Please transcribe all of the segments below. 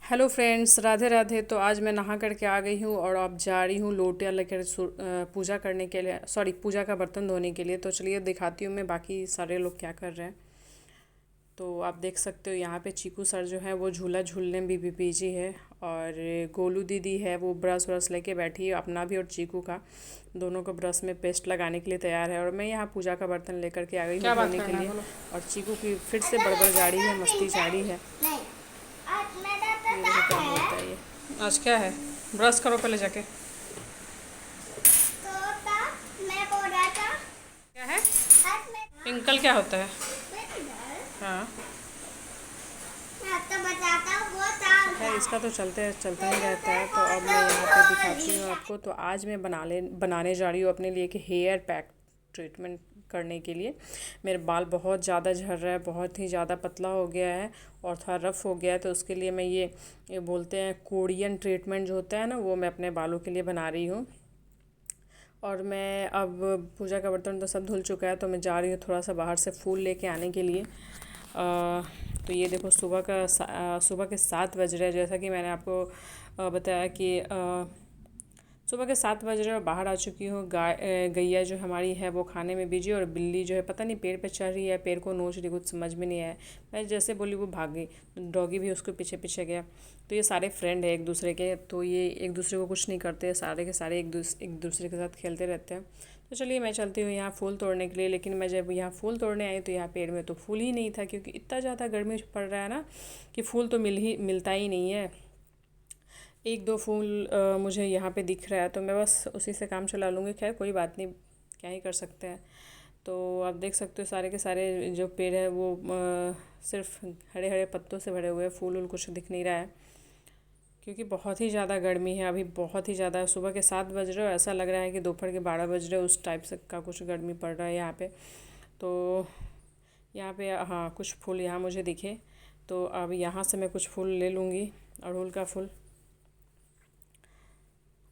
Hello friends, Radhe Radhe. तो आज मैं नहा करके आ गई हूँ और अब जा रही हूँ लोटिया लेकर पूजा करने के लिए, सॉरी पूजा का बर्तन धोने के लिए। तो चलिए दिखाती हूँ मैं बाकी सारे लोग क्या कर रहे हैं। तो आप देख सकते हो यहाँ पे चीकू सर जो है वो झूला झूलने में भी बिजी है। और गोलू दीदी है वो ब्रश व्रश लेके बैठी है, अपना भी और चीकू का, दोनों को ब्रश में पेस्ट लगाने के लिए तैयार है। और मैं यहाँ पूजा का बर्तन लेकर के आ गई हूँ धोने के लिए। और चीकू की फिर से बड़बड़ गाड़ी है, मस्ती झाड़ी है। ये देखो क्या बोलता है ये। आज क्या है? ब्रश करो पहले जाके। क्या है? पिंकल क्या होता है? हाँ है, इसका तो चलता ही रहता है। तो अब मैं यहाँ पे दिखाती हूँ आपको। तो आज मैं बनाने जा रही हूँ अपने लिए कि हेयर पैक ट्रीटमेंट करने के लिए। मेरे बाल बहुत ज़्यादा झड़ रहा है, बहुत ही ज़्यादा पतला हो गया है और थोड़ा रफ़ हो गया है। तो उसके लिए मैं ये बोलते हैं कोरियन ट्रीटमेंट जो होता है ना, वो मैं अपने बालों के लिए बना रही हूँ। और मैं अब पूजा का बर्तन तो सब धुल चुका है, तो मैं जा रही हूँ थोड़ा सा बाहर से फूल लेके आने के लिए। तो ये देखो सुबह के 7 बज रहे हैं। जैसा कि मैंने आपको बताया कि सुबह के 7 बज रहे और बाहर आ चुकी हूँ। गैया जो हमारी है वो खाने में बिजी, और बिल्ली जो है पता नहीं पेड़ पे चढ़ रही है, पेड़ को नोच रही, कुछ समझ में नहीं आया। मैं जैसे बोली वो भाग गई, डॉगी भी उसके पीछे पीछे गया। तो ये सारे फ्रेंड है एक दूसरे के, तो ये एक दूसरे को कुछ नहीं करते, सारे के सारे एक दूसरे के साथ खेलते रहते हैं। तो चलिए मैं चलती हूँ यहाँ फूल तोड़ने के लिए। लेकिन मैं जब यहाँ फूल तोड़ने आई तो यहाँ पेड़ में तो फूल ही नहीं था, क्योंकि इतना ज़्यादा गर्मी पड़ रहा है ना कि फूल तो मिलता ही नहीं है। एक दो फूल मुझे यहाँ पे दिख रहा है, तो मैं बस उसी से काम चला लूँगी। खैर कोई बात नहीं, क्या ही कर सकते हैं। तो आप देख सकते हो सारे के सारे जो पेड़ है वो सिर्फ हरे हरे पत्तों से भरे हुए हैं, फूल कुछ दिख नहीं रहा है, क्योंकि बहुत ही ज़्यादा गर्मी है अभी, बहुत ही ज़्यादा। सुबह के 7 बज रहे हो, ऐसा लग रहा है कि दोपहर के 12 बज रहे हो, उस टाइप से का कुछ गर्मी पड़ रहा है यहाँ पे। तो यहाँ पे हाँ कुछ फूल यहाँ मुझे दिखे, तो अब यहाँ से मैं कुछ फूल ले लूँगी, अड़हुल का फूल।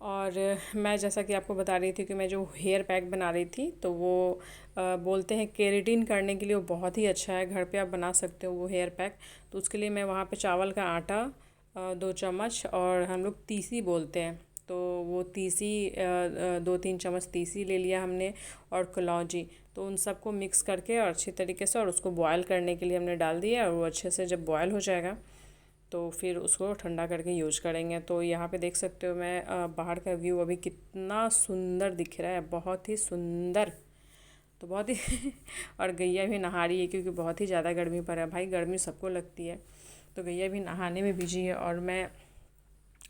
और मैं जैसा कि आपको बता रही थी कि मैं जो हेयर पैक बना रही थी, तो वो बोलते हैं केराटिन करने के लिए वो बहुत ही अच्छा है। घर पे आप बना सकते हो वो हेयर पैक। तो उसके लिए मैं वहाँ पे चावल का आटा 2 चम्मच, और हम लोग तीसी बोलते हैं, तो वो तीसी 2-3 चम्मच तीसी ले लिया हमने, और कलौंजी। तो उन सबको मिक्स करके और अच्छी तरीके से, और उसको बॉयल करने के लिए हमने डाल दिया। और वो अच्छे से जब बॉयल हो जाएगा तो फिर उसको ठंडा करके यूज करेंगे। तो यहाँ पे देख सकते हो मैं बाहर का व्यू अभी कितना सुंदर दिख रहा है, बहुत ही सुंदर। तो बहुत ही और गैया भी नहा रही है, क्योंकि बहुत ही ज़्यादा गर्मी पड़ रहा है भाई, गर्मी सबको लगती है। तो गैया भी नहाने में बिजी है, और मैं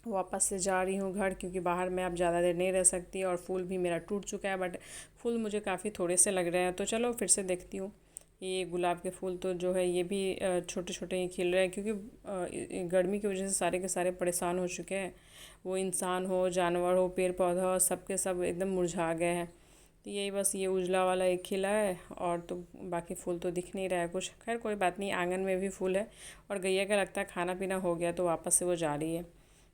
वापस से जा रही हूँ घर, क्योंकि बाहर में अब ज़्यादा देर नहीं रह सकती। और फूल भी मेरा टूट चुका है, बट फूल मुझे काफ़ी थोड़े से लग रहे हैं। तो चलो फिर से देखती हूँ। ये गुलाब के फूल तो जो है ये भी छोटे छोटे ही खिल रहे हैं, क्योंकि गर्मी की वजह से सारे के सारे परेशान हो चुके हैं। वो इंसान हो, जानवर हो, पेड़ पौधा हो, सब के सब एकदम मुरझा गए हैं। तो यही बस ये उजला वाला एक खिला है, और तो बाकी फूल तो दिख नहीं रहा है कुछ। खैर कोई बात नहीं, आंगन में भी फूल है। और गैया का लगता है खाना पीना हो गया, तो वापस से वो जा रही है।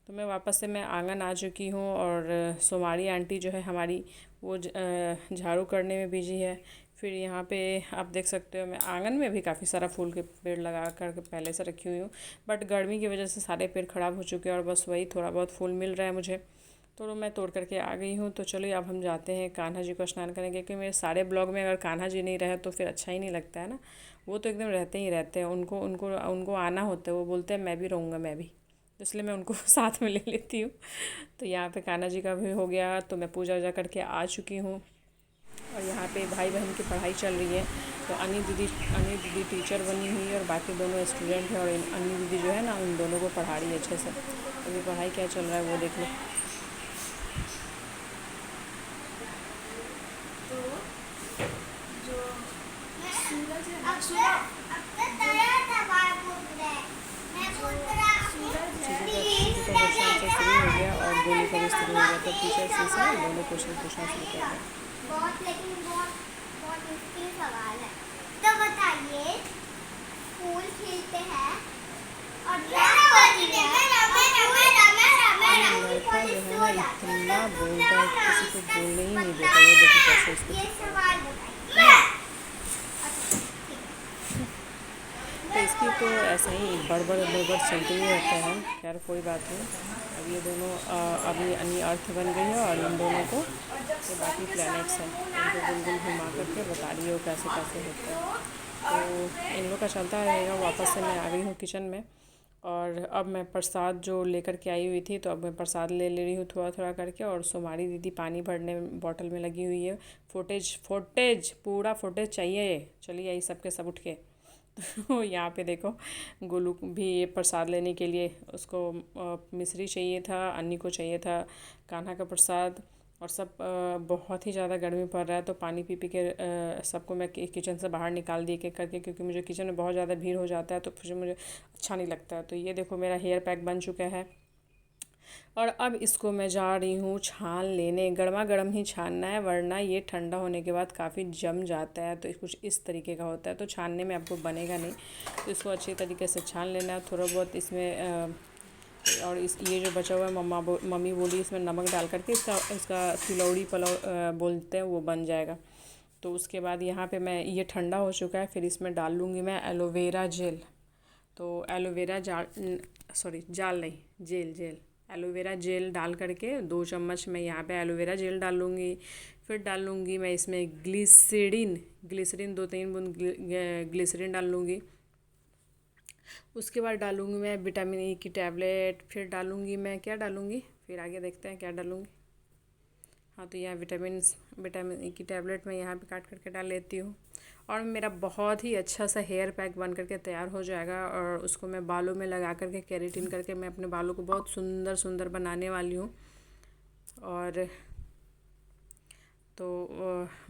तो मैं वापस से मैं आंगन आ चुकी हूँ। और सोमारी आंटी जो है हमारी, वो झाड़ू करने में बिजी है। फिर यहाँ पे आप देख सकते हो मैं आंगन में भी काफ़ी सारा फूल के पेड़ लगा कर के पहले से रखी हुई हूँ, बट गर्मी की वजह से सारे पेड़ ख़राब हो चुके हैं, और बस वही थोड़ा बहुत फूल मिल रहा है मुझे, तो मैं तोड़ करके आ गई हूँ। तो चलिए अब हम जाते हैं कान्हा जी को स्नान करेंगे, क्योंकि मेरे सारे ब्लॉग में अगर कान्हा जी नहीं रहे तो फिर अच्छा ही नहीं लगता है ना। वो तो एकदम रहते ही रहते हैं, उनको उनको उनको आना होता है। वो बोलते हैं मैं भी रहूँगा, मैं भी, तो इसलिए मैं उनको साथ में ले लेती हूँ। तो यहाँ पे कान्हा जी का भी हो गया, तो मैं पूजा वूजा करके आ चुकी हूँ। और यहाँ पे भाई बहन की पढ़ाई चल रही है। तो अनी दीदी टीचर बनी हुई है, और बाकी दोनों स्टूडेंट हैं। और अनी दीदी जो है ना, उन दोनों को पढ़ा रही है अच्छे से। अभी पढ़ाई क्या चल रहा है वो देख लो। चीकू का क्वेश्चन आंसर शुरू हो गया, और गोलू का भी शुरू हो गया। तो टीचर से दोनों क्वेश्चन पूछना शुरू कर दिया। बहुत लेकिन बहुत बहुत मुश्किल सवाल है। तो बताइए, फूल खिलते हैं और लड़का जो है ना इतना बोलता है कि किसी को बोलने ही नहीं देता। ये देखो कैसे इसको ये दिखता है। सवाल बताइए। तो इसको बाकी तो ऐसा ही बड़बड़ बड़बड़ चलते ही रहते हैं। खैर कोई बात नहीं। अब ये दोनों अभी अन्य अर्थ बन गई है और इन दोनों को ये बाकी प्लैनेट्स हैं, इनको गोल गोल घुमा करके बता रही हो कैसे कैसे होते हैं। तो इन लोग का चलता रहेगा। वापस से मैं आ गई हूँ किचन में और अब मैं प्रसाद जो लेकर के आई हुई थी, तो अब मैं प्रसाद ले रही हूँ थोड़ा थोड़ा करके। और सुमारी दीदी पानी भरने बॉटल में लगी हुई है। फुटेज पूरा फुटेज चाहिए। चलिए आई सबके सब उठ के। तो यहाँ पे देखो गोलू भी ये प्रसाद लेने के लिए, उसको मिश्री चाहिए था, अन्नी को चाहिए था कान्हा का प्रसाद। और सब बहुत ही ज़्यादा गर्मी पड़ रहा है, तो पानी पी के सबको मैं किचन से बाहर निकाल दिए करके, क्योंकि मुझे किचन में बहुत ज़्यादा भीड़ हो जाता है तो फिर मुझे अच्छा नहीं लगता है। तो ये देखो मेरा हेयर पैक बन चुका है और अब इसको मैं जा रही हूँ छान लेने। गर्मा गर्म ही छानना है, वरना ये ठंडा होने के बाद काफ़ी जम जाता है। तो कुछ इस तरीके का होता है, तो छानने में आपको बनेगा नहीं। तो इसको अच्छी तरीके से छान लेना है। थोड़ा बहुत इसमें और ये जो बचा हुआ है मम्मी बोली इसमें नमक डाल करके इसका तिलौड़ी पुलाव बोलते हैं, वो बन जाएगा। तो उसके बाद यहाँ पे मैं ये ठंडा हो चुका है, फिर इसमें डाल लूँगी मैं एलोवेरा जेल। तो एलोवेरा जाल नहीं, जेल एलोवेरा जेल डाल करके 2 चम्मच मैं यहाँ पे एलोवेरा जेल डाल लूँगी। फिर डाल लूँगी मैं इसमें ग्लिसरीन 2-3 बूंद ग्लिसरीन डाल लूँगी। उसके बाद डालूँगी मैं विटामिन ई की टैबलेट। फिर डालूँगी मैं क्या डालूँगी, फिर आगे देखते हैं क्या डालूँगी। हाँ, तो यहाँ विटामिन ई की टैबलेट मैं यहाँ पे काट करके डाल लेती हूँ। और मेरा बहुत ही अच्छा सा हेयर पैक बन करके तैयार हो जाएगा। और उसको मैं बालों में लगा करके केराटिन करके मैं अपने बालों को बहुत सुंदर सुंदर बनाने वाली हूँ। और तो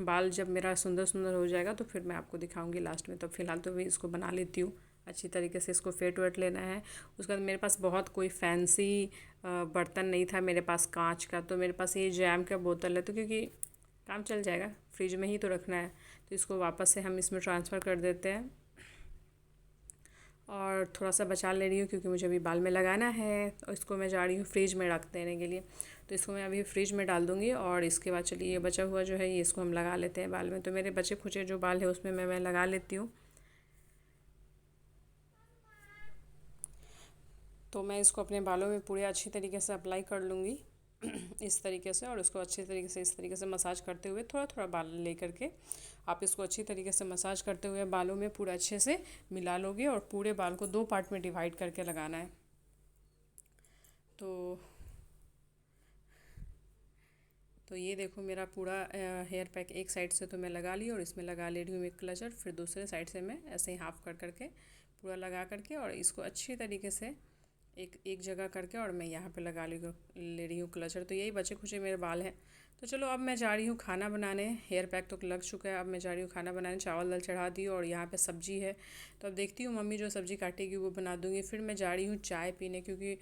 बाल जब मेरा सुंदर सुंदर हो जाएगा तो फिर मैं आपको दिखाऊंगी लास्ट में। तो फ़िलहाल तो मैं इसको बना लेती हूँ अच्छी तरीके से। इसको फेट वेट लेना है। उसके बाद मेरे पास बहुत कोई फैंसी बर्तन नहीं था मेरे पास कांच का, तो मेरे पास ये जैम का बोतल है, तो क्योंकि काम चल जाएगा, फ्रिज में ही तो रखना है। तो इसको वापस से हम इसमें ट्रांसफ़र कर देते हैं और थोड़ा सा बचा ले रही हूँ क्योंकि मुझे अभी बाल में लगाना है। और इसको मैं जा रही हूँ फ्रिज में रख देने के लिए। तो इसको मैं अभी फ्रिज में डाल दूँगी और इसके बाद चलिए ये बचा हुआ जो है ये इसको हम लगा लेते हैं बाल में। तो मेरे बचे खुचे जो बाल है उसमें मैं लगा लेती हूँ। तो मैं इसको अपने बालों में पूरे अच्छी तरीके से अप्लाई कर लूँगी इस तरीके से। और उसको अच्छी तरीके से इस तरीके से मसाज करते हुए थोड़ा थोड़ा बाल ले करके आप इसको अच्छी तरीके से मसाज करते हुए बालों में पूरा अच्छे से मिला लोगे। और पूरे बाल को 2 पार्ट में डिवाइड करके लगाना है। तो ये देखो मेरा पूरा हेयर पैक एक साइड से तो मैं लगा ली और इसमें लगा ले रही हूँ एक क्लचर। फिर दूसरे साइड से मैं ऐसे ही हाफ कर करके पूरा लगा करके और इसको अच्छी तरीके से एक जगह करके और मैं यहाँ पे लगा ले रही हूँ क्लचर। तो यही बचे खुचे मेरे बाल हैं। तो चलो अब मैं जा रही हूँ खाना बनाने। हेयर पैक तो लग चुका है, अब मैं जा रही हूँ खाना बनाने। चावल दाल चढ़ा दी और यहाँ पे सब्ज़ी है, तो अब देखती हूँ मम्मी जो सब्ज़ी काटेगी वो बना दूँगी। फिर मैं जा रही हूँ चाय पीने, क्योंकि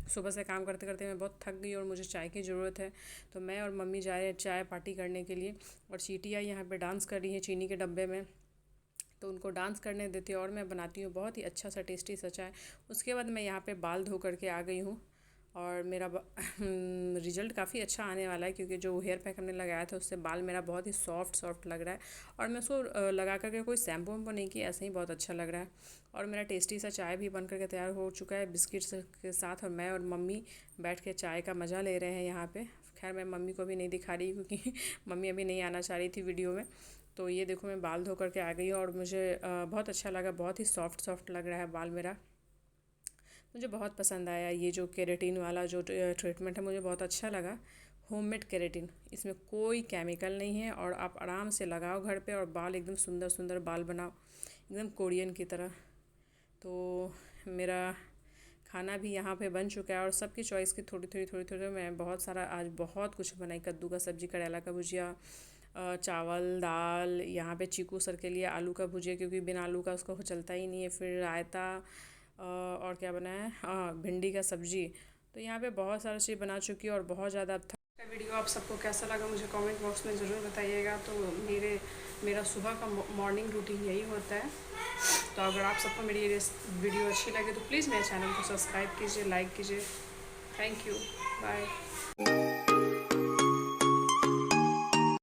सुबह से काम करते करते मैं बहुत थक गई और मुझे चाय की ज़रूरत है। तो मैं और मम्मी जा रहे हैं चाय पार्टी करने के लिए। और चीटियाँ यहाँ पे डांस कर रही हैं चीनी के डब्बे में, तो उनको डांस करने देती हूँ और मैं बनाती हूँ बहुत ही अच्छा सा टेस्टी सा चाय। उसके बाद मैं यहाँ पे बाल धो करके आ गई हूँ और मेरा रिज़ल्ट काफ़ी अच्छा आने वाला है, क्योंकि जो हेयर पैक हमने लगाया था उससे बाल मेरा बहुत ही सॉफ्ट लग रहा है। और मैं उसको लगा करके कोई शैम्पू वैम्पू नहीं किया, ऐसे ही बहुत अच्छा लग रहा है। और मेरा टेस्टी सा चाय भी बन करके तैयार हो चुका है बिस्किट के साथ। और मैं और मम्मी बैठ के चाय का मज़ा ले रहे हैं यहाँ पे। खैर मैं मम्मी को भी नहीं दिखा रही क्योंकि मम्मी अभी नहीं आना चाह रही थी वीडियो में। तो ये देखो मैं बाल धो करके आ गई हूँ और मुझे बहुत अच्छा लगा, बहुत ही सॉफ्ट लग रहा है बाल मेरा। मुझे बहुत पसंद आया ये जो केराटिन वाला जो ट्रीटमेंट है, मुझे बहुत अच्छा लगा। होममेड केराटिन, इसमें कोई केमिकल नहीं है और आप आराम से लगाओ घर पे और बाल एकदम सुंदर सुंदर बाल बनाओ, एकदम कोरियन की तरह। तो मेरा खाना भी यहाँ पे बन चुका है और सबकी चॉइस की थोड़ी मैं बहुत सारा आज बहुत कुछ बनाई। कद्दू का सब्ज़ी, करेला का भुजिया, चावल दाल, यहाँ पे चीकू सर के लिए आलू का भुजिया, क्योंकि बिना आलू का उसको चलता ही नहीं है। फिर रायता और क्या बनाया है, भिंडी का सब्ज़ी। तो यहाँ पे बहुत सारी चीज़ बना चुकी है और बहुत ज़्यादा अब तक वीडियो आप सबको कैसा लगा मुझे कमेंट बॉक्स में ज़रूर बताइएगा। तो मेरा सुबह का मॉर्निंग रूटीन यही होता है। तो अगर आप सबको मेरी ये वीडियो अच्छी लगे तो प्लीज़ मेरे चैनल को सब्सक्राइब कीजिए, लाइक कीजिए। Thank you, bye.